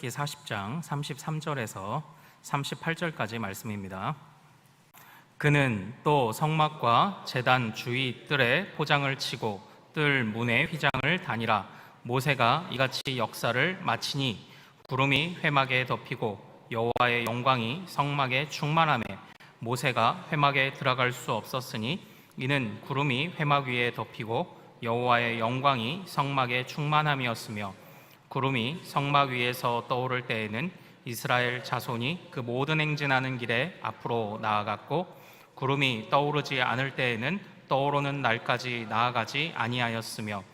출애굽기 40장 33절에서 38절까지 말씀입니다. 그는 또 성막과 제단 주위 뜰에 포장을 치고 뜰 문에 휘장을 다니라. 모세가 이같이 역사를 마치니 구름이 회막에 덮이고 여호와의 영광이 성막에 충만하매 모세가 회막에 들어갈 수 없었으니 이는 구름이 회막 위에 덮이고 여호와의 영광이 성막에 충만함이었으며 구름이 성막 위에서 떠오를 때에는 이스라엘 자손이 그 모든 행진하는 길에 앞으로 나아갔고 구름이 떠오르지 않을 때에는 떠오르는 날까지 나아가지 아니하였으며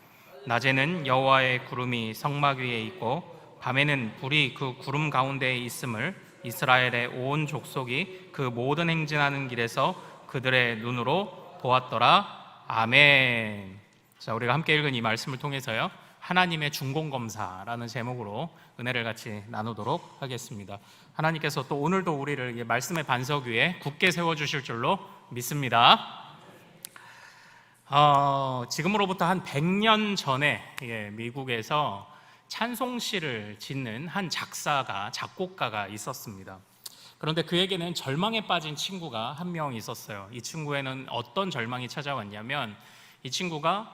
낮에는 여호와의 구름이 성막 위에 있고 밤에는 불이 그 구름 가운데에 있음을 이스라엘의 온 족속이 그 모든 행진하는 길에서 그들의 눈으로 보았더라. 아멘. 자, 우리가 함께 읽은 이 말씀을 통해서요, 하나님의 중공검사라는 제목으로 은혜를 같이 나누도록 하겠습니다. 하나님께서 또 오늘도 우리를 말씀의 반석 위에 굳게 세워주실 줄로 믿습니다. 지금으로부터 한 100년 전에 미국에서 찬송시를 짓는 한 작곡가가 있었습니다. 그런데 그에게는 절망에 빠진 친구가 한 명 있었어요. 이 친구에는 어떤 절망이 찾아왔냐면, 이 친구가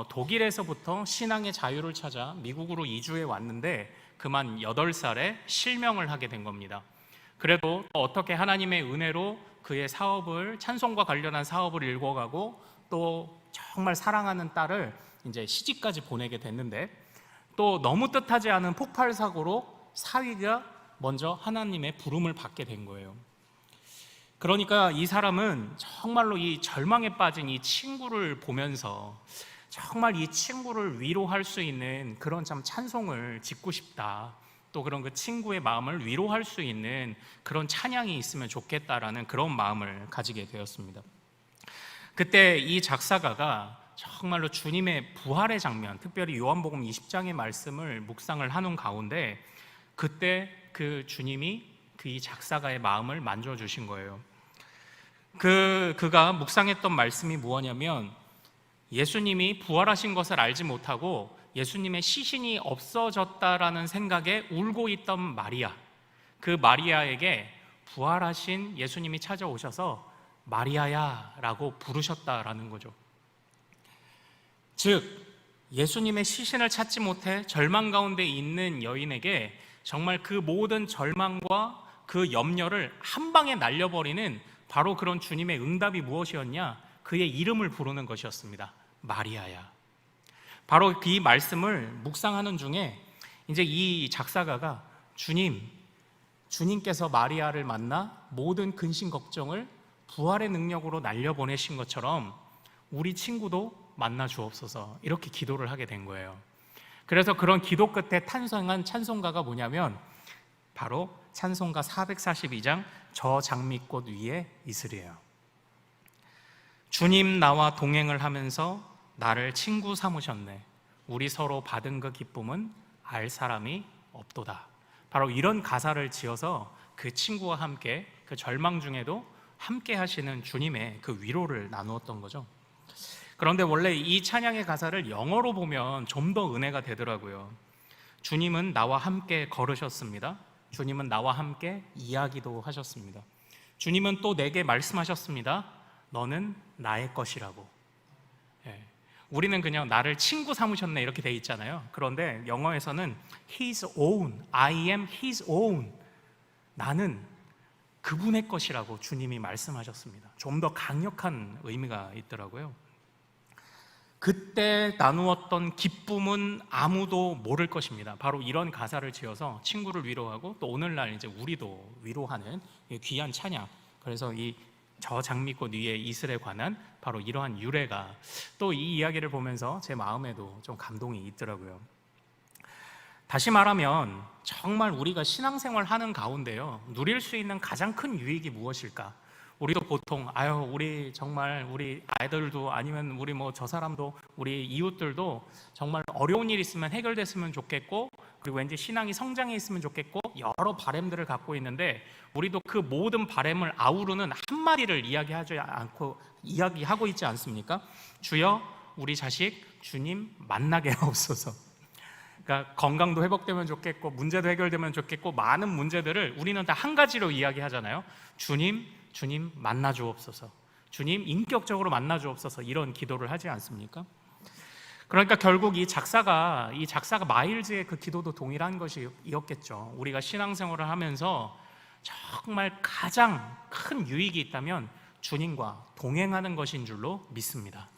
독일에서부터 신앙의 자유를 찾아 미국으로 이주해 왔는데 그만 8살에 실명을 하게 된 겁니다. 그래도 어떻게 하나님의 은혜로 그의 사업을, 찬송과 관련한 사업을 일궈가고 또 정말 사랑하는 딸을 이제 시집까지 보내게 됐는데, 또 너무 뜻하지 않은 폭발 사고로 사위가 먼저 하나님의 부름을 받게 된 거예요. 그러니까 이 사람은 정말로 이 절망에 빠진 이 친구를 보면서 정말 이 친구를 위로할 수 있는 그런 참 찬송을 짓고 싶다, 또 그런 그 친구의 마음을 위로할 수 있는 그런 찬양이 있으면 좋겠다라는 그런 마음을 가지게 되었습니다. 그때 이 작사가가 정말로 주님의 부활의 장면, 특별히 요한복음 20장의 말씀을 묵상을 하는 가운데 그때 그 주님이 이 작사가의 마음을 만져주신 거예요. 그가 묵상했던 말씀이 무엇이냐면, 예수님이 부활하신 것을 알지 못하고 예수님의 시신이 없어졌다라는 생각에 울고 있던 마리아, 그 마리아에게 부활하신 예수님이 찾아오셔서 마리아야 라고 부르셨다라는 거죠. 즉 예수님의 시신을 찾지 못해 절망 가운데 있는 여인에게 정말 그 모든 절망과 그 염려를 한 방에 날려버리는 바로 그런 주님의 응답이 무엇이었냐? 그의 이름을 부르는 것이었습니다. 마리아야. 바로 이 말씀을 묵상하는 중에 이제 이 작사가가 주님께서 마리아를 만나 모든 근심 걱정을 부활의 능력으로 날려보내신 것처럼 우리 친구도 만나 주옵소서, 이렇게 기도를 하게 된 거예요. 그래서 그런 기도 끝에 탄생한 찬송가가 뭐냐면 바로 찬송가 442장 저 장미꽃 위에 이슬이에요. 주님 나와 동행을 하면서 나를 친구 삼으셨네. 우리 서로 받은 그 기쁨은 알 사람이 없도다. 바로 이런 가사를 지어서 그 친구와 함께 그 절망 중에도 함께 하시는 주님의 그 위로를 나누었던 거죠. 그런데 원래 이 찬양의 가사를 영어로 보면 좀 더 은혜가 되더라고요. 주님은 나와 함께 걸으셨습니다. 주님은 나와 함께 이야기도 하셨습니다. 주님은 또 내게 말씀하셨습니다. 너는 나의 것이라고. 우리는 그냥 나를 친구 삼으셨네 이렇게 돼 있잖아요. 그런데 영어에서는 His own, I am His own, 나는 그분의 것이라고 주님이 말씀하셨습니다. 좀 더 강력한 의미가 있더라고요. 그때 나누었던 기쁨은 아무도 모를 것입니다. 바로 이런 가사를 지어서 친구를 위로하고 또 오늘날 이제 우리도 위로하는 귀한 찬양. 그래서 이 저 장미꽃 위에 이슬에 관한 바로 이러한 유래가 또 이 이야기를 보면서 제 마음에도 좀 감동이 있더라고요. 다시 말하면 정말 우리가 신앙생활 하는 가운데요, 누릴 수 있는 가장 큰 유익이 무엇일까? 우리도 보통 우리 정말 우리 아이들도 아니면 우리 저 사람도 우리 이웃들도 정말 어려운 일 있으면 해결됐으면 좋겠고, 그리고 왠지 신앙이 성장해 있으면 좋겠고 여러 바람들을 갖고 있는데, 우리도 그 모든 바람을 아우르는 한마디를 이야기하고 있지 않습니까? 주여 우리 자식 주님 만나게 하옵소서. 그러니까 건강도 회복되면 좋겠고 문제도 해결되면 좋겠고 많은 문제들을 우리는 다 한 가지로 이야기하잖아요. 주님, 주님 만나 주옵소서. 주님 인격적으로 만나 주옵소서. 이런 기도를 하지 않습니까? 그러니까 결국 이 작사가 마일즈의 그 기도도 동일한 것이었겠죠. 우리가 신앙생활을 하면서 정말 가장 큰 유익이 있다면 주님과 동행하는 것인 줄로 믿습니다.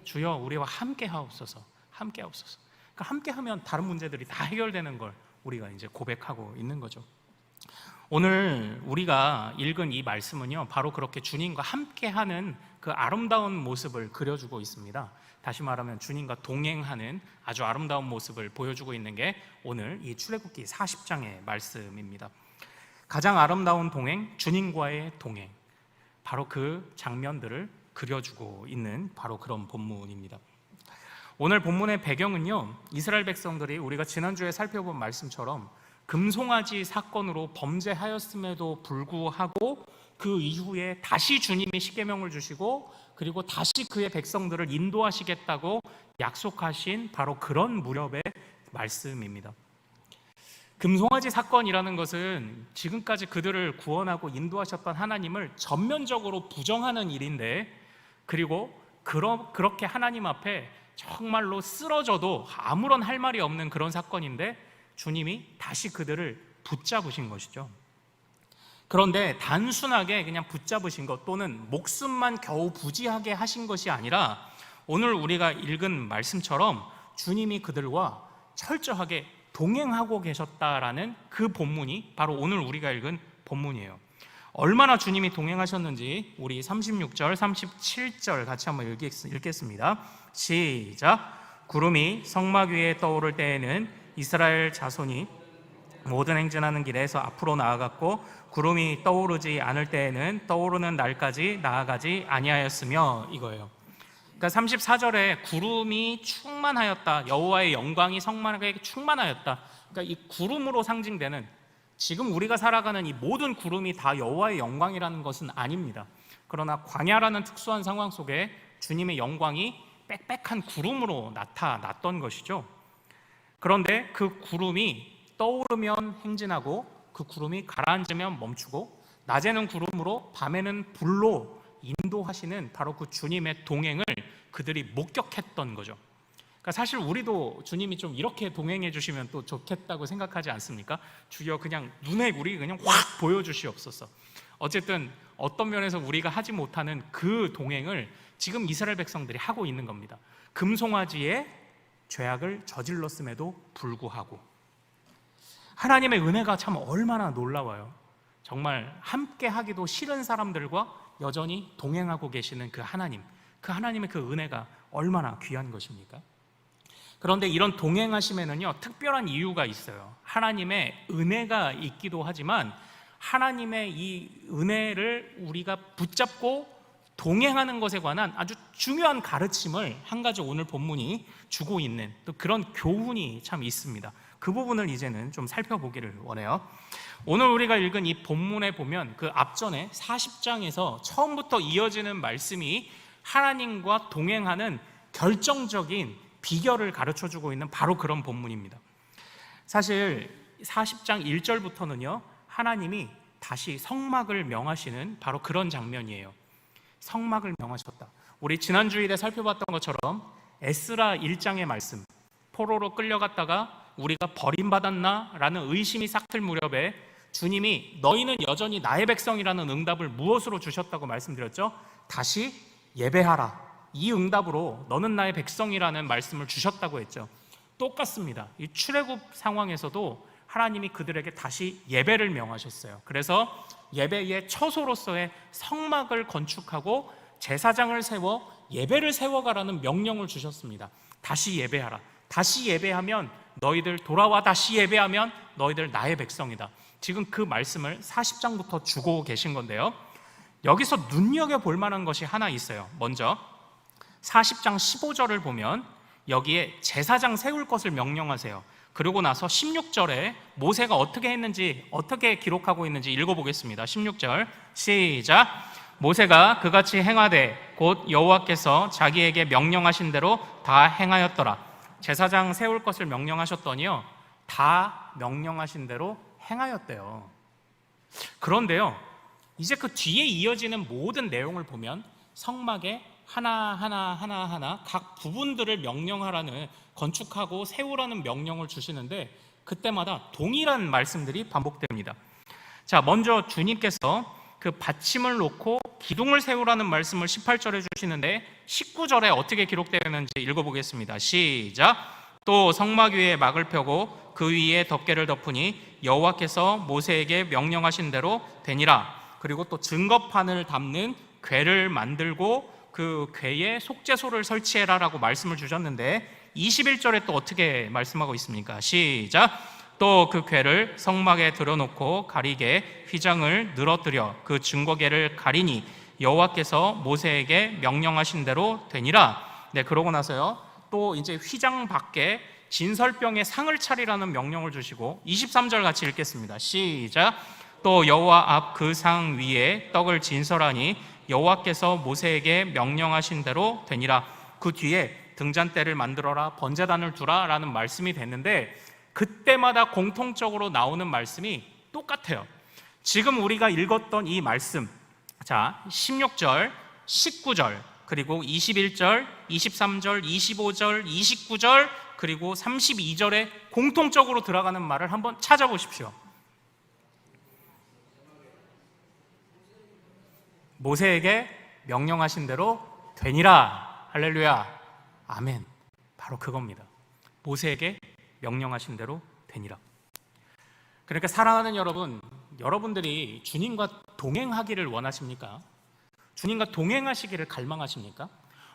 주여 우리와 함께 하옵소서. 함께 하옵소서. 그러니까 함께 하면 다른 문제들이 다 해결되는 걸 우리가 이제 고백하고 있는 거죠. 오늘 우리가 읽은 이 말씀은요, 바로 그렇게 주님과 함께하는 그 아름다운 모습을 그려주고 있습니다. 다시 말하면 주님과 동행하는 아주 아름다운 모습을 보여주고 있는 게 오늘 이 출애굽기 40장의 말씀입니다. 가장 아름다운 동행, 주님과의 동행, 바로 그 장면들을 그려주고 있는 바로 그런 본문입니다. 오늘 본문의 배경은요, 이스라엘 백성들이 우리가 지난주에 살펴본 말씀처럼 금송아지 사건으로 범죄하였음에도 불구하고 그 이후에 다시 주님이 십계명을 주시고 그리고 다시 그의 백성들을 인도하시겠다고 약속하신 바로 그런 무렵의 말씀입니다. 금송아지 사건이라는 것은 지금까지 그들을 구원하고 인도하셨던 하나님을 전면적으로 부정하는 일인데, 그리고 그렇게 하나님 앞에 정말로 쓰러져도 아무런 할 말이 없는 그런 사건인데 주님이 다시 그들을 붙잡으신 것이죠. 그런데 단순하게 그냥 붙잡으신 것 또는 목숨만 겨우 부지하게 하신 것이 아니라 오늘 우리가 읽은 말씀처럼 주님이 그들과 철저하게 동행하고 계셨다라는 그 본문이 바로 오늘 우리가 읽은 본문이에요. 얼마나 주님이 동행하셨는지 우리 36절, 37절 같이 한번 읽겠습니다. 시작. 구름이 성막 위에 떠오를 때에는 이스라엘 자손이 모든 행진하는 길에서 앞으로 나아갔고 구름이 떠오르지 않을 때에는 떠오르는 날까지 나아가지 아니하였으며, 이거예요. 그러니까 34절에 구름이 충만하였다, 여호와의 영광이 성막에 충만하였다. 그러니까 이 구름으로 상징되는, 지금 우리가 살아가는 이 모든 구름이 다 여호와의 영광이라는 것은 아닙니다. 그러나 광야라는 특수한 상황 속에 주님의 영광이 빽빽한 구름으로 나타났던 것이죠. 그런데 그 구름이 떠오르면 행진하고 그 구름이 가라앉으면 멈추고 낮에는 구름으로 밤에는 불로 인도하시는 바로 그 주님의 동행을 그들이 목격했던 거죠. 그러니까 사실 우리도 주님이 좀 이렇게 동행해 주시면 또 좋겠다고 생각하지 않습니까? 주여 그냥 눈에 우리 그냥 확 보여주시옵소서. 어쨌든 어떤 면에서 우리가 하지 못하는 그 동행을 지금 이스라엘 백성들이 하고 있는 겁니다. 금송아지의 죄악을 저질렀음에도 불구하고 하나님의 은혜가 참 얼마나 놀라워요. 정말 함께 하기도 싫은 사람들과 여전히 동행하고 계시는 그 하나님의 그 은혜가 얼마나 귀한 것입니까? 그런데 이런 동행하심에는요, 특별한 이유가 있어요. 하나님의 은혜가 있기도 하지만 하나님의 이 은혜를 우리가 붙잡고 동행하는 것에 관한 아주 중요한 가르침을 한 가지 오늘 본문이 주고 있는 또 그런 교훈이 참 있습니다. 그 부분을 이제는 좀 살펴보기를 원해요. 오늘 우리가 읽은 이 본문에 보면 그 앞전에 40장에서 처음부터 이어지는 말씀이 하나님과 동행하는 결정적인 비결을 가르쳐주고 있는 바로 그런 본문입니다. 사실 40장 1절부터는요, 하나님이 다시 성막을 명하시는 바로 그런 장면이에요. 성막을 명하셨다. 우리 지난주일에 살펴봤던 것처럼 에스라 1장의 말씀, 포로로 끌려갔다가 우리가 버림받았나? 라는 의심이 싹 틀 무렵에 주님이 너희는 여전히 나의 백성이라는 응답을 무엇으로 주셨다고 말씀드렸죠? 다시 예배하라. 이 응답으로 너는 나의 백성이라는 말씀을 주셨다고 했죠. 똑같습니다. 이 출애굽 상황에서도 하나님이 그들에게 다시 예배를 명하셨어요. 그래서 예배의 처소로서의 성막을 건축하고 제사장을 세워 예배를 세워가라는 명령을 주셨습니다. 다시 예배하라. 다시 예배하면 너희들 돌아와 다시 예배하면 너희들 나의 백성이다. 지금 그 말씀을 40장부터 주고 계신 건데요, 여기서 눈여겨볼 만한 것이 하나 있어요. 먼저 40장 15절을 보면 여기에 제사장 세울 것을 명령하세요. 그리고 나서 16절에 모세가 어떻게 했는지, 어떻게 기록하고 있는지 읽어보겠습니다. 16절 시작. 모세가 그같이 행하되 곧 여호와께서 자기에게 명령하신 대로 다 행하였더라. 제사장 세울 것을 명령하셨더니요, 다 명령하신 대로 행하였대요. 그런데요, 이제 그 뒤에 이어지는 모든 내용을 보면 성막에 하나하나 각 부분들을 명령하라는, 건축하고 세우라는 명령을 주시는데 그때마다 동일한 말씀들이 반복됩니다. 자, 먼저 주님께서 그 받침을 놓고 기둥을 세우라는 말씀을 18절에 주시는데 19절에 어떻게 기록되어 있는지 읽어보겠습니다. 시작. 또 성막 위에 막을 펴고 그 위에 덮개를 덮으니 여호와께서 모세에게 명령하신 대로 되니라. 그리고 또 증거판을 담는 궤를 만들고 그 궤에 속죄소를 설치해라라고 말씀을 주셨는데 21절에 또 어떻게 말씀하고 있습니까? 시작. 또 그 궤를 성막에 들여놓고 가리개 휘장을 늘어뜨려 그 증거궤를 가리니 여호와께서 모세에게 명령하신 대로 되니라. 네, 그러고 나서요, 또 이제 휘장 밖에 진설병에 상을 차리라는 명령을 주시고 23절 같이 읽겠습니다. 시작. 또 여호와 앞 그 상 위에 떡을 진설하니 여호와께서 모세에게 명령하신 대로 되니라. 그 뒤에 등잔대를 만들어라, 번제단을 두라 라는 말씀이 됐는데 그때마다 공통적으로 나오는 말씀이 똑같아요. 지금 우리가 읽었던 이 말씀, 자, 16절, 19절, 그리고 21절, 23절, 25절, 29절, 그리고 32절에 공통적으로 들어가는 말을 한번 찾아보십시오. 모세에게 명령하신 대로 되니라. 할렐루야. 아멘. 바로 그겁니다. 모세에게 명령하신 대로 되니라. 그러니까 사랑하는 여러분, 여러분들이 주님과 동행하기를 원하십니까? 주님과 동행하시기를 갈망하십니까?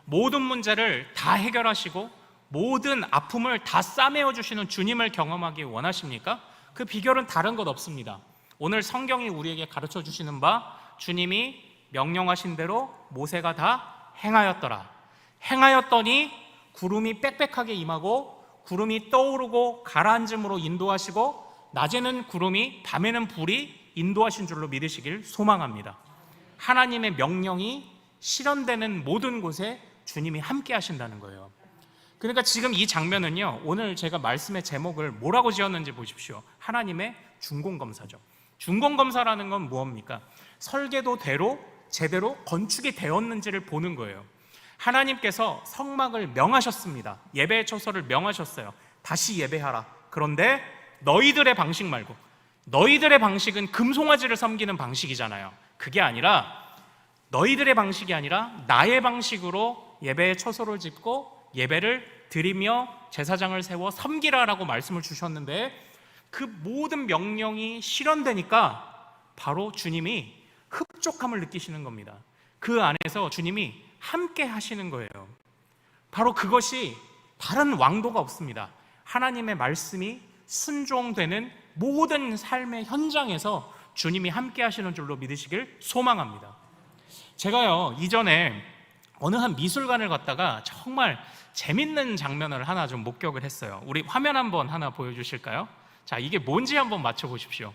모든 문제를 다 해결하시고 모든 아픔을 다 싸매어 주시는 주님을 경험하기 원하십니까? 그 비결은 다른 것 없습니다. 오늘 성경이 우리에게 가르쳐 주시는 바, 주님이 명령하신 대로 모세가 다 행하였더라. 행하였더니 구름이 빽빽하게 임하고 구름이 떠오르고 가라앉음으로 인도하시고 낮에는 구름이 밤에는 불이 인도하신 줄로 믿으시길 소망합니다. 하나님의 명령이 실현되는 모든 곳에 주님이 함께 하신다는 거예요. 그러니까 지금 이 장면은요, 오늘 제가 말씀의 제목을 뭐라고 지었는지 보십시오. 하나님의 준공검사죠. 준공검사라는 건 무엇입니까? 설계도대로 제대로 건축이 되었는지를 보는 거예요. 하나님께서 성막을 명하셨습니다. 예배의 처소를 명하셨어요. 다시 예배하라. 그런데 너희들의 방식 말고, 너희들의 방식은 금송아지를 섬기는 방식이잖아요. 그게 아니라, 너희들의 방식이 아니라 나의 방식으로 예배의 처소를 짓고 예배를 드리며 제사장을 세워 섬기라라고 말씀을 주셨는데, 그 모든 명령이 실현되니까 바로 주님이 흡족함을 느끼시는 겁니다. 그 안에서 주님이 함께 하시는 거예요. 바로 그것이 다른 왕도가 없습니다. 하나님의 말씀이 순종되는 모든 삶의 현장에서 주님이 함께 하시는 줄로 믿으시길 소망합니다. 제가요, 이전에 어느 한 미술관을 갔다가 정말 재밌는 장면을 하나 좀 목격을 했어요. 우리 화면 한번 하나 보여주실까요? 자, 이게 뭔지 한번 맞춰보십시오.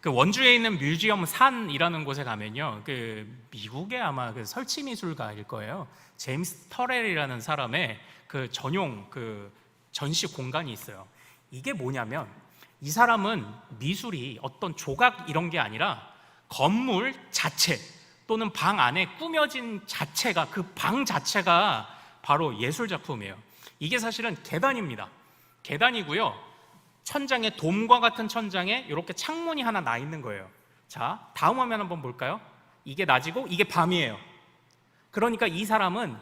그 원주에 있는 뮤지엄 산이라는 곳에 가면요, 그 미국의 아마 그 설치 미술가일 거예요. 제임스 터렐이라는 사람의 그 전용 그 전시 공간이 있어요. 이게 뭐냐면, 이 사람은 미술이 어떤 조각 이런 게 아니라 건물 자체 또는 방 안에 꾸며진 자체가, 그 방 자체가 바로 예술 작품이에요. 이게 사실은 계단입니다. 계단이고요, 천장에, 돔과 같은 천장에 이렇게 창문이 하나 나 있는 거예요. 자, 다음 화면 한번 볼까요? 이게 낮이고 이게 밤이에요. 그러니까 이 사람은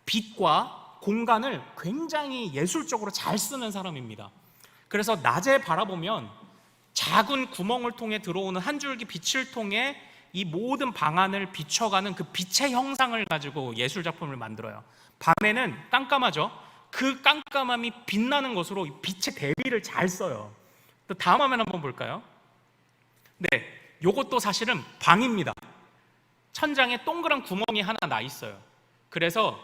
빛과 공간을 굉장히 예술적으로 잘 쓰는 사람입니다. 그래서 낮에 바라보면 작은 구멍을 통해 들어오는 한 줄기 빛을 통해 이 모든 방 안을 비춰가는 그 빛의 형상을 가지고 예술 작품을 만들어요. 밤에는 깜깜하죠. 그 깜깜함이 빛나는 것으로 빛의 대비를 잘 써요. 또 다음 화면 한번 볼까요? 네, 요것도 사실은 방입니다. 천장에 동그란 구멍이 하나 나 있어요. 그래서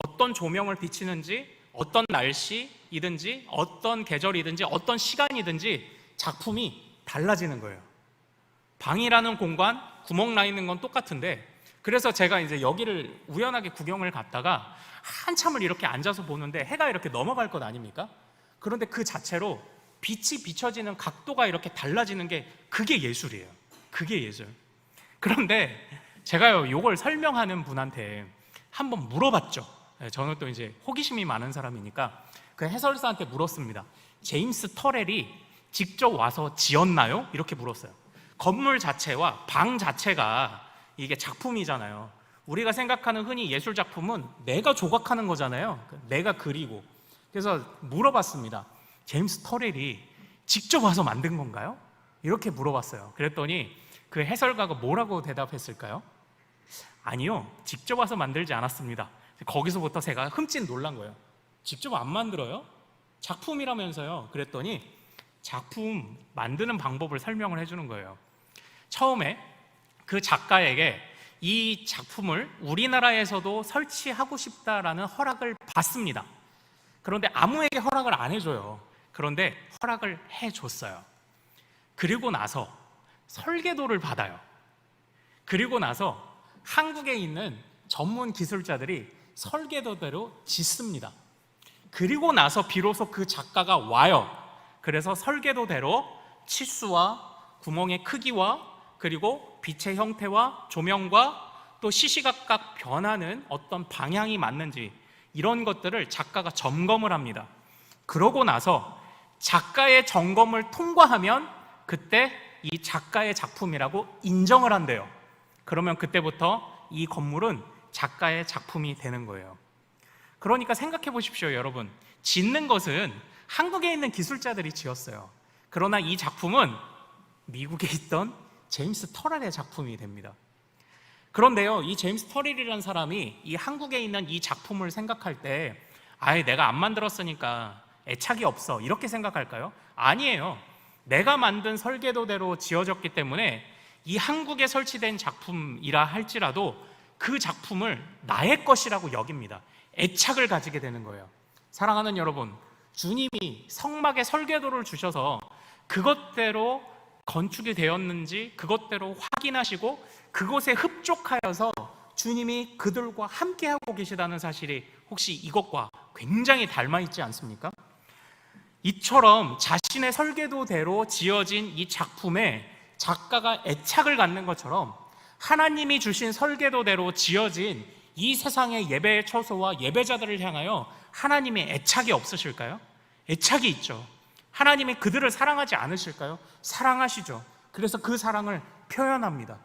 어떤 조명을 비치는지, 어떤 날씨이든지, 어떤 계절이든지, 어떤 시간이든지 작품이 달라지는 거예요. 방이라는 공간, 구멍 나 있는 건 똑같은데 그래서 제가 이제 여기를 우연하게 구경을 갔다가 한참을 이렇게 앉아서 보는데 해가 이렇게 넘어갈 것 아닙니까? 그런데 그 자체로 빛이 비춰지는 각도가 이렇게 달라지는 게 그게 예술이에요. 그게 예술. 그런데 제가요, 이걸 설명하는 분한테 한번 물어봤죠. 저는 또 이제 호기심이 많은 사람이니까 그 해설사한테 물었습니다. 제임스 터렐이 직접 와서 지었나요? 이렇게 물었어요. 건물 자체와 방 자체가 이게 작품이잖아요. 우리가 생각하는 흔히 예술 작품은 내가 조각하는 거잖아요. 내가 그리고. 그래서 물어봤습니다. 제임스 터렐이 직접 와서 만든 건가요? 이렇게 물어봤어요. 그랬더니 그 해설가가 뭐라고 대답했을까요? 아니요, 직접 와서 만들지 않았습니다. 거기서부터 제가 흠칫 놀란 거예요. 직접 안 만들어요? 작품이라면서요. 그랬더니 작품 만드는 방법을 설명을 해주는 거예요. 처음에 그 작가에게 이 작품을 우리나라에서도 설치하고 싶다라는 허락을 받습니다. 그런데 아무에게 허락을 안 해줘요. 그런데 허락을 해줬어요. 그리고 나서 설계도를 받아요. 그리고 나서 한국에 있는 전문 기술자들이 설계도대로 짓습니다. 그리고 나서 비로소 그 작가가 와요. 그래서 설계도대로 치수와 구멍의 크기와 그리고 빛의 형태와 조명과 또 시시각각 변하는 어떤 방향이 맞는지 이런 것들을 작가가 점검을 합니다. 그러고 나서 작가의 점검을 통과하면 그때 이 작가의 작품이라고 인정을 한대요. 그러면 그때부터 이 건물은 작가의 작품이 되는 거예요. 그러니까 생각해 보십시오, 여러분. 짓는 것은 한국에 있는 기술자들이 지었어요. 그러나 이 작품은 미국에 있던 제임스 터렐의 작품이 됩니다. 그런데요, 이 제임스 터렐이라는 사람이 이 한국에 있는 이 작품을 생각할 때 아예 내가 안 만들었으니까 애착이 없어 이렇게 생각할까요? 아니에요. 내가 만든 설계도대로 지어졌기 때문에 이 한국에 설치된 작품이라 할지라도 그 작품을 나의 것이라고 여깁니다. 애착을 가지게 되는 거예요. 사랑하는 여러분, 주님이 성막의 설계도를 주셔서 그것대로 건축이 되었는지 그것대로 확인하시고 그곳에 흡족하여서 주님이 그들과 함께하고 계시다는 사실이 혹시 이것과 굉장히 닮아있지 않습니까? 이처럼 자신의 설계도대로 지어진 이 작품에 작가가 애착을 갖는 것처럼 하나님이 주신 설계도대로 지어진 이 세상의 예배의 처소와 예배자들을 향하여 하나님의 애착이 없으실까요? 애착이 있죠. 하나님이 그들을 사랑하지 않으실까요? 사랑하시죠. 그래서 그 사랑을 표현합니다.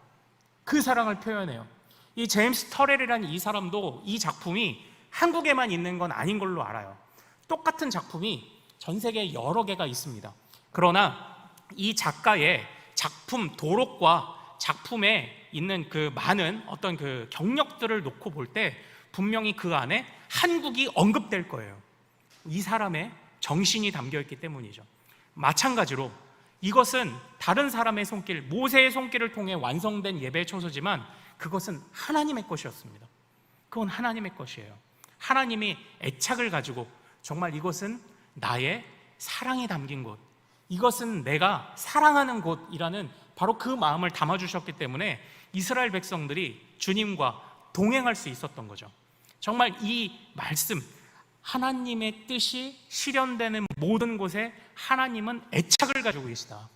그 사랑을 표현해요. 이 제임스 터렐이라는 이 사람도 이 작품이 한국에만 있는 건 아닌 걸로 알아요. 똑같은 작품이 전 세계에 여러 개가 있습니다. 그러나 이 작가의 작품 도록과 작품에 있는 그 많은 어떤 그 경력들을 놓고 볼 때 분명히 그 안에 한국이 언급될 거예요. 이 사람의 정신이 담겨 있기 때문이죠. 마찬가지로 이것은 다른 사람의 손길, 모세의 손길을 통해 완성된 예배의 처소지만 그것은 하나님의 것이었습니다. 그건 하나님의 것이에요. 하나님이 애착을 가지고 정말 이것은 나의 사랑이 담긴 곳, 이것은 내가 사랑하는 곳이라는 바로 그 마음을 담아주셨기 때문에 이스라엘 백성들이 주님과 동행할 수 있었던 거죠. 정말 이 말씀, 하나님의 뜻이 실현되는 모든 곳에 하나님은 애착을 가지고 계시다.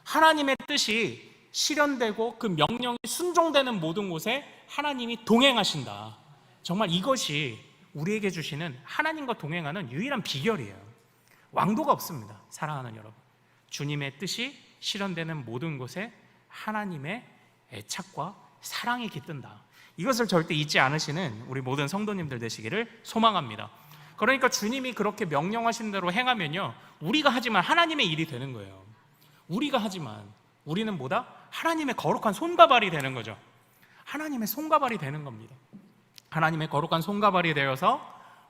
하나님의 뜻이 실현되고 그 명령이 순종되는 모든 곳에 하나님이 동행하신다. 정말 이것이 우리에게 주시는 하나님과 동행하는 유일한 비결이에요. 왕도가 없습니다. 사랑하는 여러분, 주님의 뜻이 실현되는 모든 곳에 하나님의 애착과 사랑이 깃든다. 이것을 절대 잊지 않으시는 우리 모든 성도님들 되시기를 소망합니다. 그러니까 주님이 그렇게 명령하신 대로 행하면요, 우리가 하지만 하나님의 일이 되는 거예요. 우리가 하지만 우리는 뭐다? 하나님의 거룩한 손가발이 되는 거죠. 하나님의 손가발이 되는 겁니다. 하나님의 거룩한 손가발이 되어서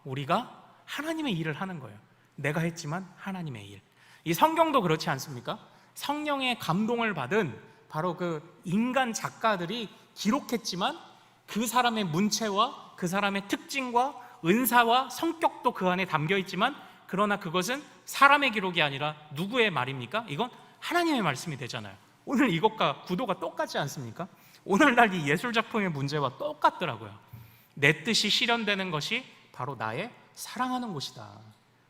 우리가 하나님의 일을 하는 거예요. 내가 했지만 하나님의 일. 이 성경도 그렇지 않습니까? 성령의 감동을 받은 바로 그 인간 작가들이 기록했지만 그 사람의 문체와 그 사람의 특징과 은사와 성격도 그 안에 담겨 있지만 그러나 그것은 사람의 기록이 아니라 누구의 말입니까? 이건 하나님의 말씀이 되잖아요. 오늘 이것과 구도가 똑같지 않습니까? 오늘날 이 예술 작품의 문제와 똑같더라고요. 내 뜻이 실현되는 것이 바로 나의 사랑하는 곳이다.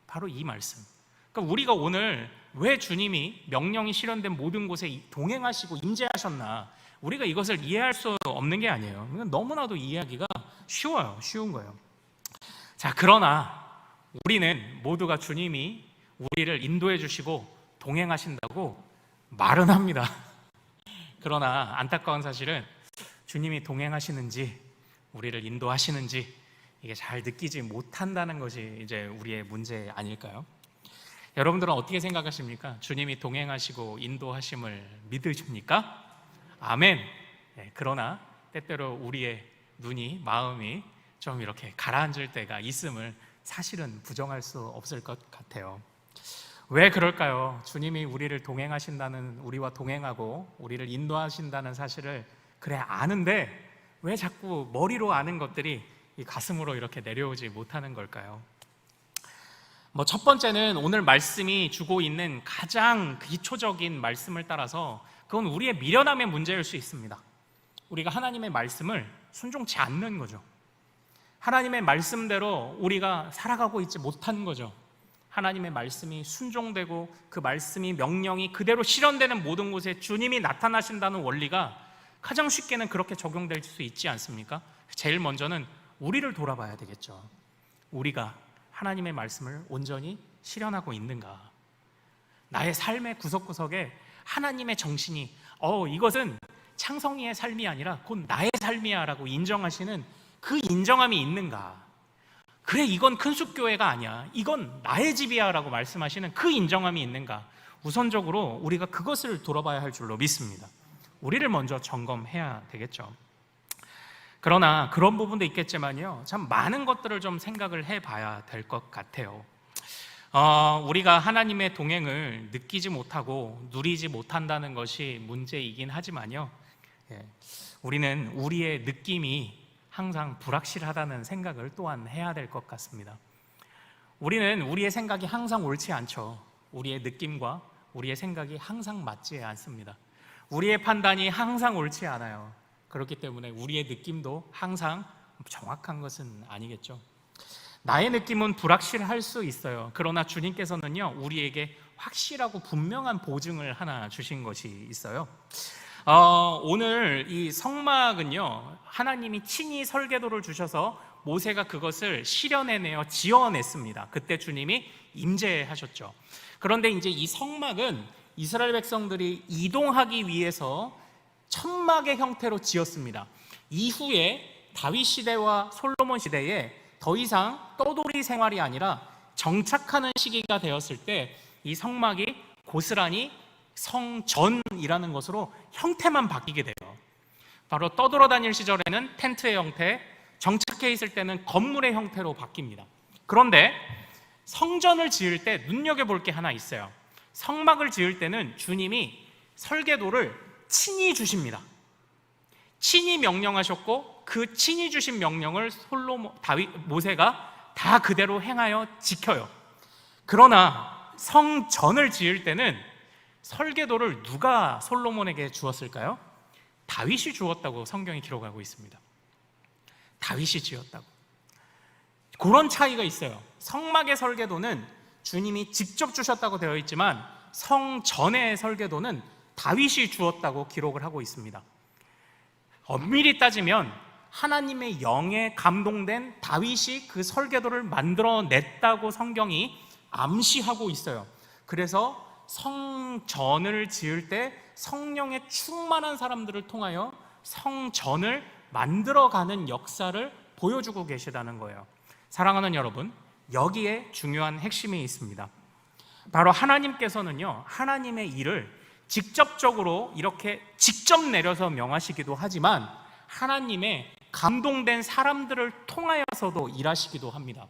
바로 이 말씀. 그러니까 우리가 오늘 왜 주님이 명령이 실현된 모든 곳에 동행하시고 임재하셨나, 우리가 이것을 이해할 수 없는 게 아니에요. 너무나도 이해하기가 쉬운 거예요. 자, 그러나 우리는 모두가 주님이 우리를 인도해 주시고 동행하신다고 말은 합니다. 그러나 안타까운 사실은 주님이 동행하시는지 우리를 인도하시는지 이게 잘 느끼지 못한다는 것이 이제 우리의 문제 아닐까요? 여러분들은 어떻게 생각하십니까? 주님이 동행하시고 인도하심을 믿으십니까? 아멘. 네, 그러나 때때로 우리의 눈이, 마음이 좀 이렇게 가라앉을 때가 있음을 사실은 부정할 수 없을 것 같아요. 왜 그럴까요? 주님이 우리를 동행하신다는, 우리와 동행하고 우리를 인도하신다는 사실을 그래 아는데 왜 자꾸 머리로 아는 것들이 이 가슴으로 이렇게 내려오지 못하는 걸까요? 첫 번째는 오늘 말씀이 주고 있는 가장 기초적인 말씀을 따라서 그건 우리의 미련함의 문제일 수 있습니다. 우리가 하나님의 말씀을 순종치 않는 거죠. 하나님의 말씀대로 우리가 살아가고 있지 못한 거죠. 하나님의 말씀이 순종되고 그 말씀이, 명령이 그대로 실현되는 모든 곳에 주님이 나타나신다는 원리가 가장 쉽게는 그렇게 적용될 수 있지 않습니까? 제일 먼저는 우리를 돌아봐야 되겠죠. 우리가 하나님의 말씀을 온전히 실현하고 있는가? 나의 삶의 구석구석에 하나님의 정신이 이것은 창성이의 삶이 아니라 곧 나의 삶이야 라고 인정하시는 그 인정함이 있는가? 그래, 이건 큰숲교회가 아니야, 이건 나의 집이야 라고 말씀하시는 그 인정함이 있는가? 우선적으로 우리가 그것을 돌아봐야 할 줄로 믿습니다. 우리를 먼저 점검해야 되겠죠. 그러나 그런 부분도 있겠지만요, 참 많은 것들을 좀 생각을 해봐야 될 것 같아요. 우리가 하나님의 동행을 느끼지 못하고 누리지 못한다는 것이 문제이긴 하지만요, 우리는 우리의 느낌이 항상 불확실하다는 생각을 또한 해야 될 것 같습니다. 우리는 우리의 생각이 항상 옳지 않죠. 우리의 느낌과 우리의 생각이 항상 맞지 않습니다. 우리의 판단이 항상 옳지 않아요. 그렇기 때문에 우리의 느낌도 항상 정확한 것은 아니겠죠. 나의 느낌은 불확실할 수 있어요. 그러나 주님께서는요, 우리에게 확실하고 분명한 보증을 하나 주신 것이 있어요. 오늘 이 성막은요, 하나님이 친히 설계도를 주셔서 모세가 그것을 실현해내어 지어냈습니다. 그때 주님이 임재하셨죠. 그런데 이제 이 성막은 이스라엘 백성들이 이동하기 위해서 천막의 형태로 지었습니다. 이후에 다윗 시대와 솔로몬 시대에 더 이상 떠돌이 생활이 아니라 정착하는 시기가 되었을 때 이 성막이 고스란히 성전이라는 것으로 형태만 바뀌게 돼요. 바로 떠돌아 다닐 시절에는 텐트의 형태, 정착해 있을 때는 건물의 형태로 바뀝니다. 그런데 성전을 지을 때 눈여겨볼 게 하나 있어요. 성막을 지을 때는 주님이 설계도를 친히 주십니다. 친히 명령하셨고 그 친히 주신 명령을 모세가 다 그대로 행하여 지켜요. 그러나 성전을 지을 때는 설계도를 누가 솔로몬에게 주었을까요? 다윗이 주었다고 성경이 기록하고 있습니다. 다윗이 지었다고. 그런 차이가 있어요. 성막의 설계도는 주님이 직접 주셨다고 되어 있지만 성전의 설계도는 다윗이 주었다고 기록을 하고 있습니다. 엄밀히 따지면 하나님의 영에 감동된 다윗이 그 설계도를 만들어냈다고 성경이 암시하고 있어요. 그래서 성전을 지을 때 성령에 충만한 사람들을 통하여 성전을 만들어가는 역사를 보여주고 계시다는 거예요. 사랑하는 여러분, 여기에 중요한 핵심이 있습니다. 바로 하나님께서는요, 하나님의 일을 직접적으로 이렇게 직접 내려서 명하시기도 하지만 하나님의 감동된 사람들을 통하여서도 일하시기도 합니다.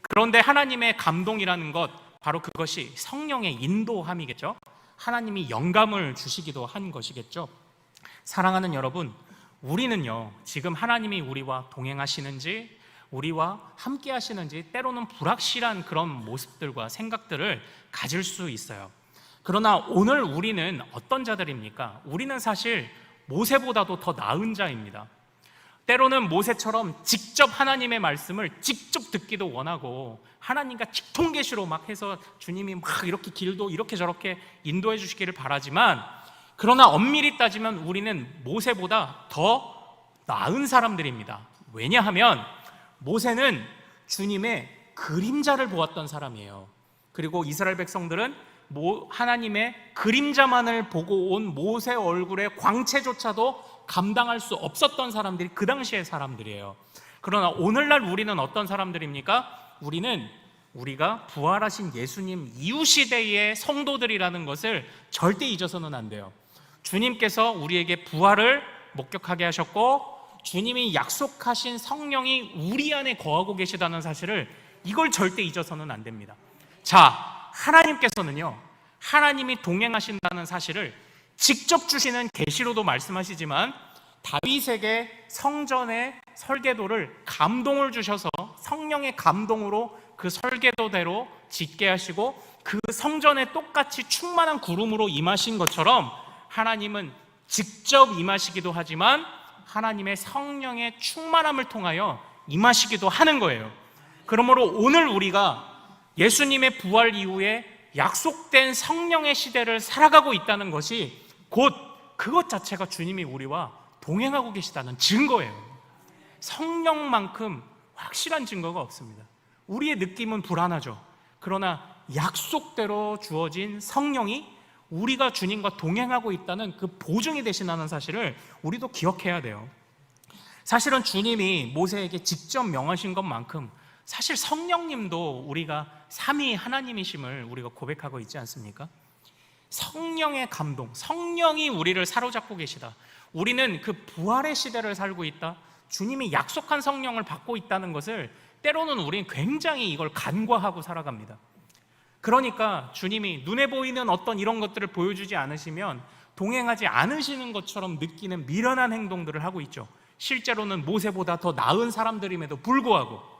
그런데 하나님의 감동이라는 것, 바로 그것이 성령의 인도함이겠죠. 하나님이 영감을 주시기도 한 것이겠죠. 사랑하는 여러분, 우리는요, 지금 하나님이 우리와 동행하시는지, 우리와 함께 하시는지 때로는 불확실한 그런 모습들과 생각들을 가질 수 있어요. 그러나 오늘 우리는 어떤 자들입니까? 우리는 사실 모세보다도 더 나은 자입니다. 때로는 모세처럼 직접 하나님의 말씀을 직접 듣기도 원하고 하나님과 직통계시로 막 해서 주님이 막 이렇게 길도 이렇게 저렇게 인도해 주시기를 바라지만, 그러나 엄밀히 따지면 우리는 모세보다 더 나은 사람들입니다. 왜냐하면 모세는 주님의 그림자를 보았던 사람이에요. 그리고 이스라엘 백성들은 하나님의 그림자만을 보고 온 모세 얼굴의 광채조차도 감당할 수 없었던 사람들이 그 당시의 사람들이에요. 그러나 오늘날 우리는 어떤 사람들입니까? 우리가 부활하신 예수님 이후 시대의 성도들이라는 것을 절대 잊어서는 안 돼요. 주님께서 우리에게 부활을 목격하게 하셨고 주님이 약속하신 성령이 우리 안에 거하고 계시다는 사실을, 이걸 절대 잊어서는 안 됩니다. 자, 하나님께서는요, 하나님이 동행하신다는 사실을 직접 주시는 계시로도 말씀하시지만 다윗에게 성전의 설계도를 감동을 주셔서 성령의 감동으로 그 설계도대로 짓게 하시고 그 성전에 똑같이 충만한 구름으로 임하신 것처럼 하나님은 직접 임하시기도 하지만 하나님의 성령의 충만함을 통하여 임하시기도 하는 거예요. 그러므로 오늘 우리가 예수님의 부활 이후에 약속된 성령의 시대를 살아가고 있다는 것이 곧 그것 자체가 주님이 우리와 동행하고 계시다는 증거예요. 성령만큼 확실한 증거가 없습니다. 우리의 느낌은 불안하죠. 그러나 약속대로 주어진 성령이 우리가 주님과 동행하고 있다는 그 보증이 되신다는 사실을 우리도 기억해야 돼요. 사실은 주님이 모세에게 직접 명하신 것만큼 사실 성령님도 우리가 삼위 하나님이심을 우리가 고백하고 있지 않습니까? 성령의 감동, 성령이 우리를 사로잡고 계시다. 우리는 그 부활의 시대를 살고 있다. 주님이 약속한 성령을 받고 있다는 것을 때로는 우리는 굉장히 이걸 간과하고 살아갑니다. 그러니까 주님이 눈에 보이는 어떤 이런 것들을 보여주지 않으시면 동행하지 않으시는 것처럼 느끼는 미련한 행동들을 하고 있죠. 실제로는 모세보다 더 나은 사람들임에도 불구하고.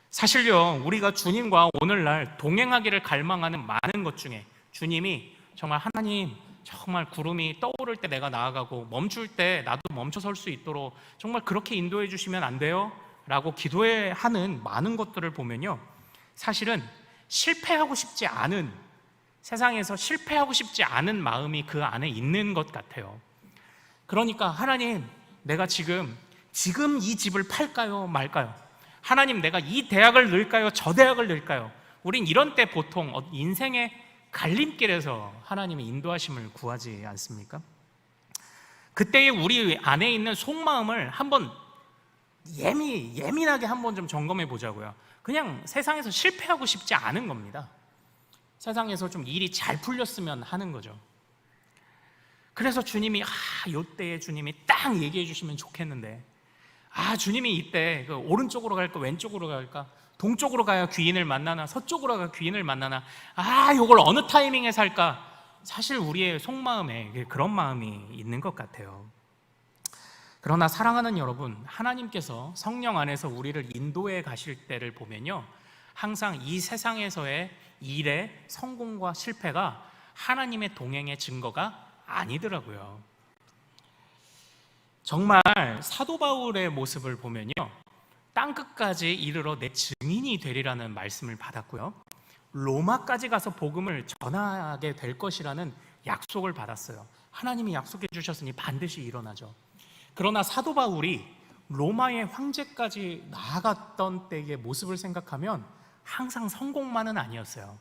사실요, 우리가 주님과 오늘날 동행하기를 갈망하는 많은 것 중에 주님이 정말 하나님, 정말 구름이 떠오를 때 내가 나아가고 멈출 때 나도 멈춰 설 수 있도록 정말 그렇게 인도해 주시면 안 돼요? 라고 기도하는 많은 것들을 보면요, 사실은 실패하고 싶지 않은, 세상에서 실패하고 싶지 않은 마음이 그 안에 있는 것 같아요. 그러니까 하나님, 내가 지금 이 집을 팔까요 말까요? 하나님, 내가 이 대학을 넣을까요 저 대학을 넣을까요? 우린 이런 때 보통 인생의 갈림길에서 하나님의 인도하심을 구하지 않습니까? 그때에 우리 안에 있는 속마음을 한번 예민하게 한번 좀 점검해 보자고요. 그냥 세상에서 실패하고 싶지 않은 겁니다. 세상에서 좀 일이 잘 풀렸으면 하는 거죠. 그래서 주님이 요때에 주님이 딱 얘기해 주시면 좋겠는데, 주님이 이때 그 오른쪽으로 갈까 왼쪽으로 갈까, 동쪽으로 가야 귀인을 만나나 서쪽으로 가야 귀인을 만나나, 요걸 어느 타이밍에 살까. 사실 우리의 속마음에 그런 마음이 있는 것 같아요. 그러나 사랑하는 여러분, 하나님께서 성령 안에서 우리를 인도해 가실 때를 보면요, 항상 이 세상에서의 일의 성공과 실패가 하나님의 동행의 증거가 아니더라고요. 정말 사도 바울의 모습을 보면요, 땅끝까지 이르러 내 증인이 되리라는 말씀을 받았고요, 로마까지 가서 복음을 전하게 될 것이라는 약속을 받았어요. 하나님이 약속해 주셨으니 반드시 일어나죠. 그러나 사도 바울이 로마의 황제까지 나아갔던 때의 모습을 생각하면 항상 성공만은 아니었어요.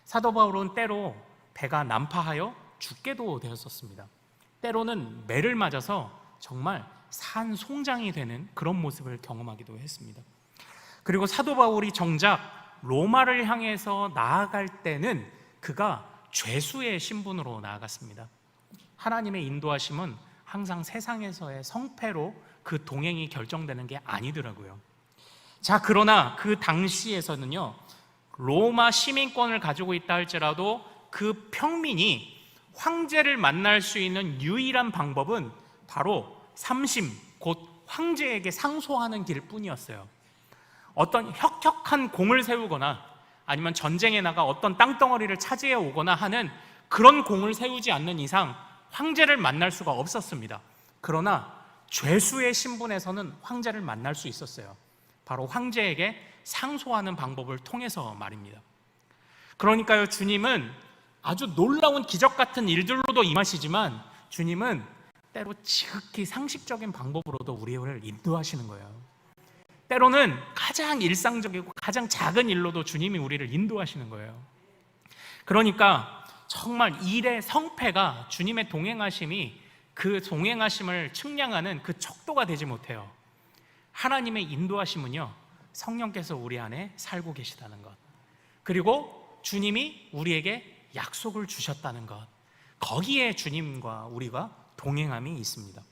사도 바울은 때로 배가 난파하여 죽게도 되었었습니다. 때로는 매를 맞아서 정말 산송장이 되는 그런 모습을 경험하기도 했습니다. 그리고 사도 바울이 정작 로마를 향해서 나아갈 때는 그가 죄수의 신분으로 나아갔습니다. 하나님의 인도하심은 항상 세상에서의 성패로 그 동행이 결정되는 게 아니더라고요. 자, 그러나 그 당시에서는요, 로마 시민권을 가지고 있다 할지라도 그 평민이 황제를 만날 수 있는 유일한 방법은 바로 삼심, 곧 황제에게 상소하는 길뿐이었어요. 어떤 혁혁한 공을 세우거나 아니면 전쟁에 나가 어떤 땅덩어리를 차지해 오거나 하는 그런 공을 세우지 않는 이상 황제를 만날 수가 없었습니다. 그러나 죄수의 신분에서는 황제를 만날 수 있었어요. 바로 황제에게 상소하는 방법을 통해서 말입니다. 그러니까요, 주님은 아주 놀라운 기적 같은 일들로도 임하시지만 주님은 때로 지극히 상식적인 방법으로도 우리를 인도하시는 거예요. 때로는 가장 일상적이고 가장 작은 일로도 주님이 우리를 인도하시는 거예요. 그러니까 정말 일의 성패가 주님의 동행하심이 그 동행하심을 측량하는 그 척도가 되지 못해요. 하나님의 인도하심은요, 성령께서 우리 안에 살고 계시다는 것, 그리고 주님이 우리에게 약속을 주셨다는 것, 거기에 주님과 우리가 동행함이 있습니다.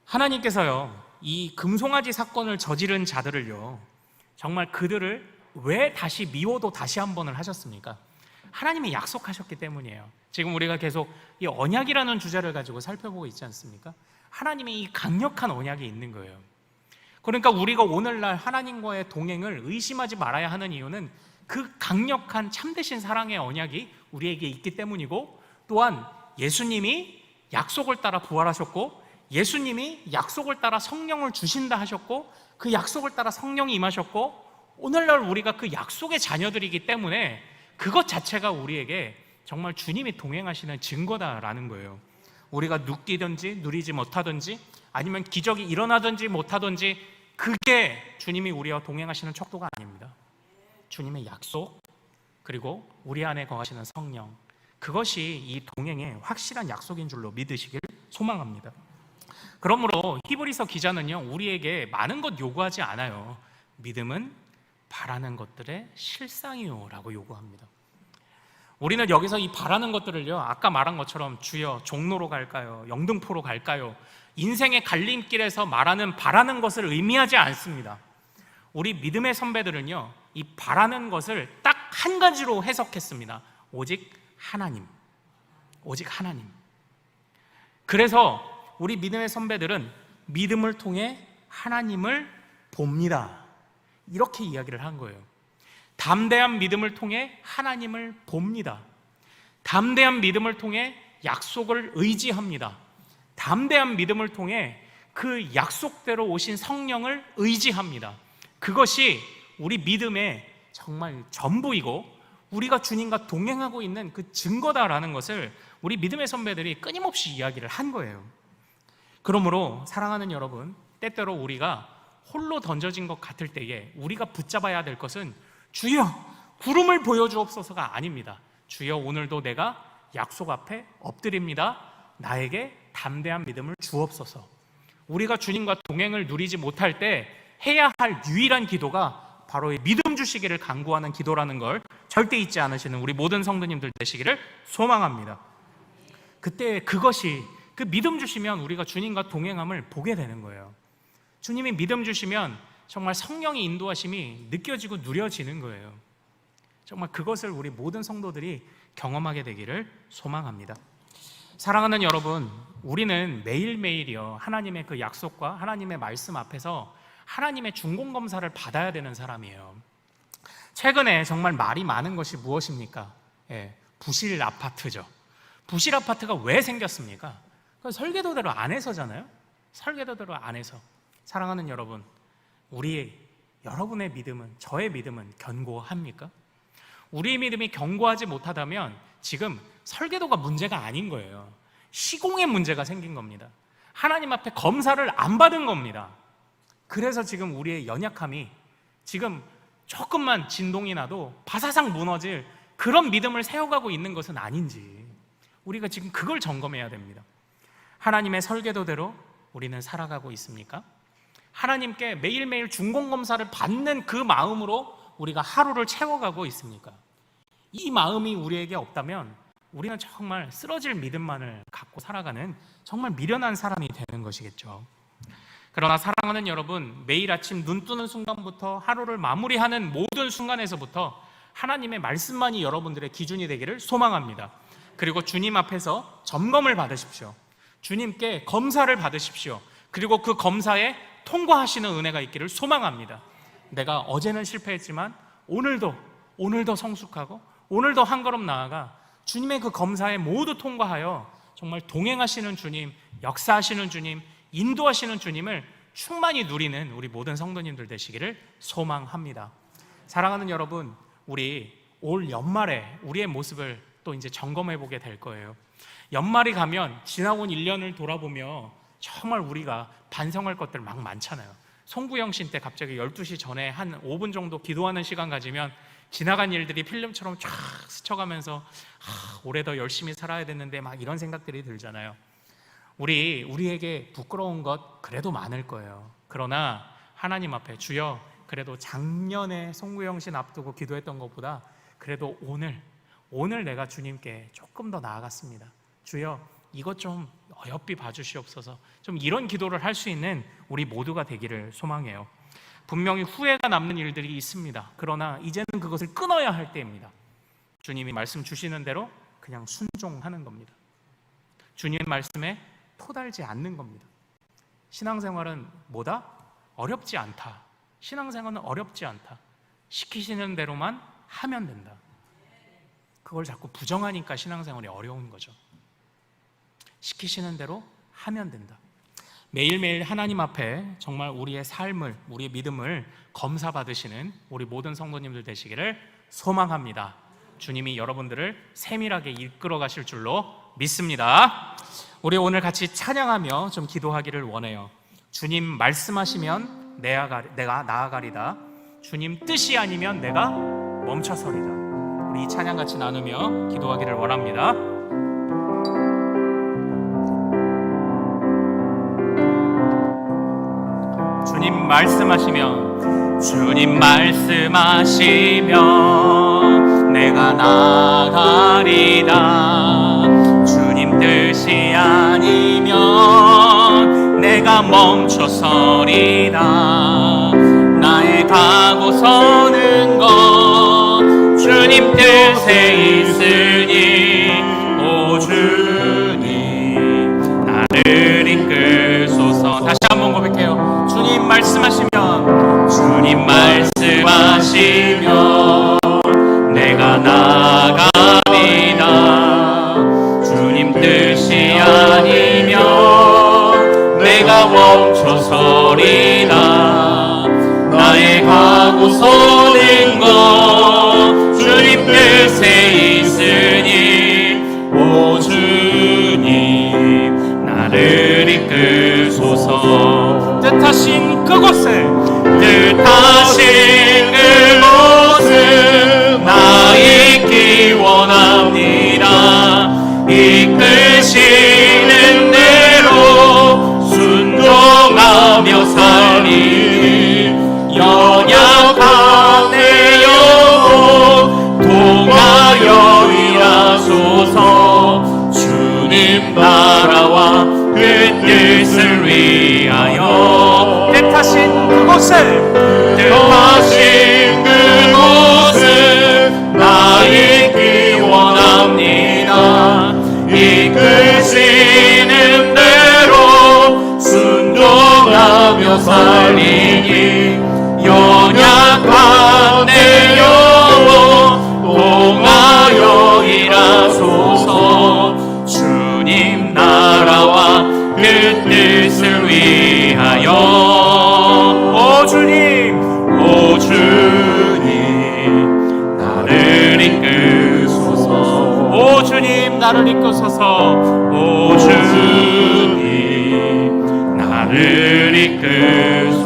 하나님께서요, 이 금송아지 사건을 저지른 자들을요, 정말 그들을 왜 다시 미워도 다시 한 번을 하셨습니까? 하나님이 약속하셨기 때문이에요. 지금 우리가 계속 이 언약이라는 주제를 가지고 살펴보고 있지 않습니까? 하나님의 이 강력한 언약이 있는 거예요. 그러니까 우리가 오늘날 하나님과의 동행을 의심하지 말아야 하는 이유는 그 강력한 참되신 사랑의 언약이 우리에게 있기 때문이고, 또한 예수님이 약속을 따라 부활하셨고, 예수님이 약속을 따라 성령을 주신다 하셨고, 그 약속을 따라 성령이 임하셨고, 오늘날 우리가 그 약속의 자녀들이기 때문에 그것 자체가 우리에게 정말 주님이 동행하시는 증거다라는 거예요. 우리가 누리든지 누리지 못하든지, 아니면 기적이 일어나든지 못하든지, 그게 주님이 우리와 동행하시는 척도가 아닙니다. 주님의 약속, 그리고 우리 안에 거하시는 성령, 그것이 이 동행의 확실한 약속인 줄로 믿으시길 소망합니다. 그러므로 히브리서 기자는요, 우리에게 많은 것 요구하지 않아요. 믿음은 바라는 것들의 실상이요 라고 요구합니다. 우리는 여기서 이 바라는 것들을요, 아까 말한 것처럼 주여 종로로 갈까요? 영등포로 갈까요? 인생의 갈림길에서 말하는 바라는 것을 의미하지 않습니다. 우리 믿음의 선배들은요, 이 바라는 것을 딱 한 가지로 해석했습니다. 오직 하나님. 오직 하나님. 그래서 우리 믿음의 선배들은 믿음을 통해 하나님을 봅니다, 이렇게 이야기를 한 거예요. 담대한 믿음을 통해 하나님을 봅니다. 담대한 믿음을 통해 약속을 의지합니다. 담대한 믿음을 통해 그 약속대로 오신 성령을 의지합니다. 그것이 우리 믿음의 정말 전부이고 우리가 주님과 동행하고 있는 그 증거다라는 것을 우리 믿음의 선배들이 끊임없이 이야기를 한 거예요. 그러므로 사랑하는 여러분, 때때로 우리가 홀로 던져진 것 같을 때에 우리가 붙잡아야 될 것은 주여 구름을 보여주옵소서가 아닙니다. 주여 오늘도 내가 약속 앞에 엎드립니다. 나에게 담대한 믿음을 주옵소서. 우리가 주님과 동행을 누리지 못할 때 해야 할 유일한 기도가 바로 이 믿음 주시기를 간구하는 기도라는 걸 절대 잊지 않으시는 우리 모든 성도님들 되시기를 소망합니다. 그때 그것이, 그 믿음 주시면 우리가 주님과 동행함을 보게 되는 거예요. 주님이 믿음 주시면 정말 성령의 인도하심이 느껴지고 누려지는 거예요. 정말 그것을 우리 모든 성도들이 경험하게 되기를 소망합니다. 사랑하는 여러분, 우리는 매일매일이요, 하나님의 그 약속과 하나님의 말씀 앞에서 하나님의 중공검사를 받아야 되는 사람이에요. 최근에 정말 말이 많은 것이 무엇입니까? 부실 아파트죠. 부실 아파트가 왜 생겼습니까? 설계도대로 안 해서잖아요. 설계도대로 안 해서. 사랑하는 여러분, 여러분의 믿음은, 저의 믿음은 견고합니까? 우리의 믿음이 견고하지 못하다면 지금 설계도가 문제가 아닌 거예요. 시공의 문제가 생긴 겁니다. 하나님 앞에 검사를 안 받은 겁니다. 그래서 지금 우리의 연약함이, 지금 조금만 진동이 나도 바사삭 무너질 그런 믿음을 세워가고 있는 것은 아닌지, 우리가 지금 그걸 점검해야 됩니다. 하나님의 설계도대로 우리는 살아가고 있습니까? 하나님께 매일매일 중공검사를 받는 그 마음으로 우리가 하루를 채워가고 있습니까? 이 마음이 우리에게 없다면 우리는 정말 쓰러질 믿음만을 갖고 살아가는 정말 미련한 사람이 되는 것이겠죠. 그러나 사랑하는 여러분, 매일 아침 눈 뜨는 순간부터 하루를 마무리하는 모든 순간에서부터 하나님의 말씀만이 여러분들의 기준이 되기를 소망합니다. 그리고 주님 앞에서 점검을 받으십시오. 주님께 검사를 받으십시오. 그리고 그 검사에 통과하시는 은혜가 있기를 소망합니다. 내가 어제는 실패했지만 오늘도 성숙하고 오늘도 한 걸음 나아가 주님의 그 검사에 모두 통과하여 정말 동행하시는 주님, 역사하시는 주님, 인도하시는 주님을 충만히 누리는 우리 모든 성도님들 되시기를 소망합니다. 사랑하는 여러분, 우리 올 연말에 우리의 모습을 또 이제 점검해 보게 될 거예요. 연말이 가면 지나온 1년을 돌아보며 정말 우리가 반성할 것들 막 많잖아요. 송구영신 때 갑자기 12시 전에 한 5분 정도 기도하는 시간 가지면 지나간 일들이 필름처럼 쫙 스쳐가면서 올해 더 열심히 살아야 됐는데 막 이런 생각들이 들잖아요. 우리에게 부끄러운 것 그래도 많을 거예요. 그러나 하나님 앞에 주여, 그래도 작년에 송구영신 앞두고 기도했던 것보다 그래도 오늘 내가 주님께 조금 더 나아갔습니다. 주여, 이것 좀 어여삐 봐주시옵소서. 좀 이런 기도를 할 수 있는 우리 모두가 되기를 소망해요. 분명히 후회가 남는 일들이 있습니다. 그러나 이제는 그것을 끊어야 할 때입니다. 주님이 말씀 주시는 대로 그냥 순종하는 겁니다. 주님의 말씀에 토달지 않는 겁니다. 신앙생활은 뭐다? 어렵지 않다. 신앙생활은 어렵지 않다. 시키시는 대로만 하면 된다. 그걸 자꾸 부정하니까 신앙생활이 어려운 거죠. 시키시는 대로 하면 된다. 매일매일 하나님 앞에 정말 우리의 삶을, 우리의 믿음을 검사받으시는 우리 모든 성도님들 되시기를 소망합니다. 주님이 여러분들을 세밀하게 이끌어 가실 줄로 믿습니다. 우리 오늘 같이 찬양하며 좀 기도하기를 원해요. 주님 말씀하시면 내가 나아가리다. 주님 뜻이 아니면 내가 멈춰서리다. 우리 이 찬양 같이 나누며 기도하기를 원합니다. 주님 말씀하시면 내가 나아가리다. 주님 뜻이 아니면 내가 멈춰서리다. 나의 가고 서는 것 주님 뜻에 있으니 오 주님 나를 이끌소서. 다시 한번 고백해요. 주님 말씀하시면 내가 나아가리다. 주님 뜻이 아니면 내가 멈춰서리다. 나의 가고 서는 것 주님 뜻에 있으니 오 주님 나를 이끌소서. 뜻하신 그곳을 나 있기 원합니다. 이끄시는 대로 순종하며 살리. 연약한 내 영혼 통하여 일하소서. 주님 나라와 그 뜻을 위하여 뜻하신 그곳을 나 있기 원합니다. 이끄시는 대로 순종하며 살리니. 연약한 내 영혼 통하여 일하소서. 주님 나라와 그 뜻을 위하여 오 주님 나를 이끌소서. 오 주님 나를 이끌소서. 오 주님 나를 이끌소서.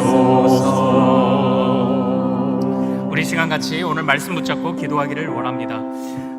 우리 시간 같이 오늘 말씀 붙잡고 기도하기를 원합니다.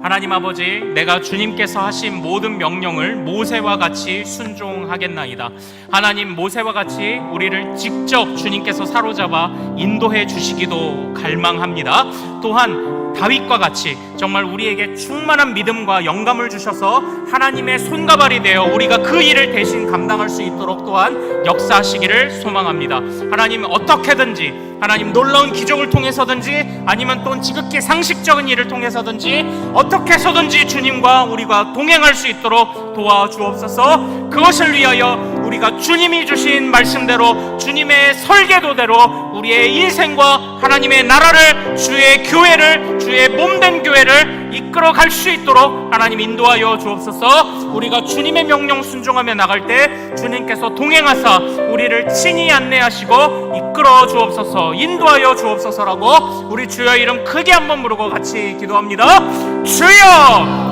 하나님 아버지, 내가 주님께서 하신 모든 명령을 모세와 같이 순종하겠나이다. 하나님, 모세와 같이 우리를 직접 주님께서 사로잡아 인도해 주시기도 갈망합니다. 또한 다윗과 같이 정말 우리에게 충만한 믿음과 영감을 주셔서 하나님의 손가발이 되어 우리가 그 일을 대신 감당할 수 있도록 또한 역사하시기를 소망합니다. 하나님, 어떻게든지 하나님 놀라운 기적을 통해서든지 아니면 또 지극히 상식적인 일을 통해서든지 어떻게 해서든지 주님과 우리가 동행할 수 있도록 도와주옵소서. 그것을 위하여 우리가 주님이 주신 말씀대로 주님의 설계도대로 우리의 인생과 하나님의 나라를, 주의 교회를, 주의 몸된 교회를 이 이끌어 갈 수 있도록 하나님 인도하여 주옵소서. 우리가 주님의 명령 순종하며 나갈 때 주님께서 동행하사 우리를 친히 안내하시고 이끌어 주옵소서, 인도하여 주옵소서라고 우리 주여 이름 크게 한번 부르고 같이 기도합니다. 주여!